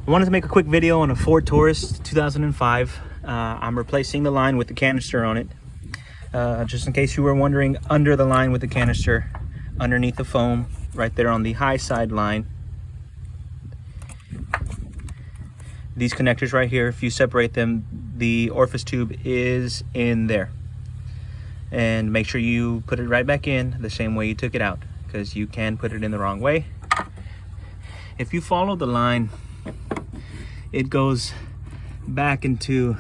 I wanted to make a quick video on a Ford Taurus 2005. I'm replacing the line with the canister on it. Just in case you were wondering, under the line with the canister, underneath the foam, right there on the high side line. These connectors right here, if you separate them, the orifice tube is in there. And make sure you put it right back in the same way you took it out, because you can put it in the wrong way. If you follow the line, it goes back into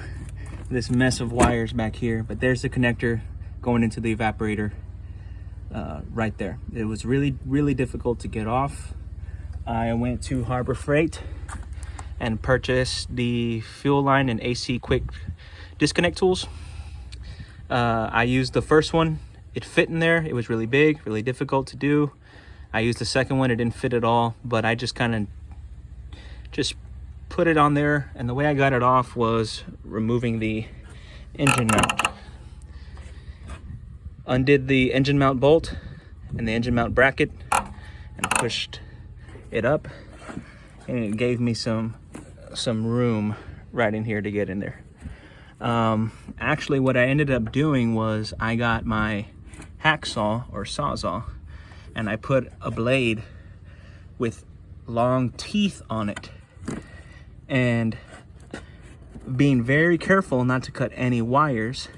this mess of wires back here, but there's the connector going into the evaporator right there. It was really difficult to get off. I went to Harbor Freight and purchased the fuel line and AC quick disconnect tools. I used the first one. It fit in there. It was really big, really difficult to do. I used the second one. It didn't fit at all, but I just kind of put it on there, and the way I got it off was removing the engine mount. Undid the engine mount bolt and the engine mount bracket and pushed it up, and it gave me some room right in here to get in there. Actually, what I ended up doing was I got my hacksaw or sawzall, and I put a blade with long teeth on it, and being very careful not to cut any wires,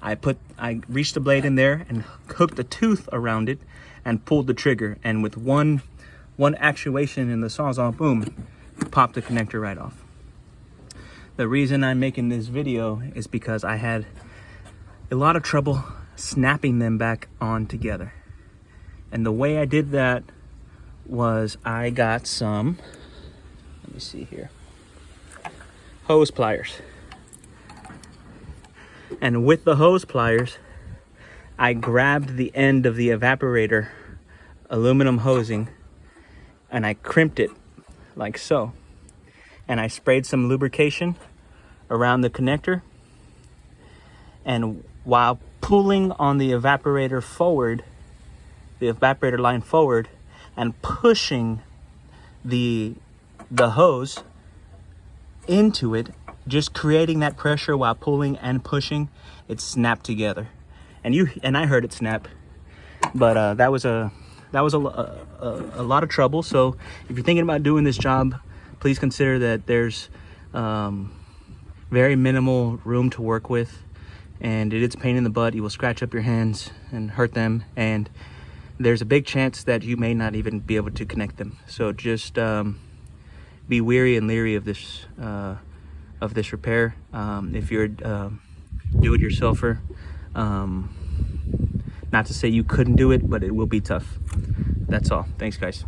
I reached the blade in there and hooked the tooth around it and pulled the trigger, and with one actuation in the sawzall, boom, popped the connector right off. The reason I'm making this video is because I had a lot of trouble snapping them back on together. And the way I did that was I got some, let me see here, hose pliers. And with the hose pliers, I grabbed the end of the evaporator aluminum hosing and I crimped it like so. And I sprayed some lubrication around the connector. And while pulling on the evaporator forward, the evaporator line forward, and pushing the hose into it, just creating that pressure while pulling and pushing, it snapped together. And I heard it snap, but that was a lot of trouble. So if you're thinking about doing this job, please consider that there's very minimal room to work with, and it is a pain in the butt. You will scratch up your hands and hurt them, and there's a big chance that you may not even be able to connect them. So just be wary and leery of this repair. If you're a do-it-yourselfer, not to say you couldn't do it, but it will be tough. That's all. Thanks, guys.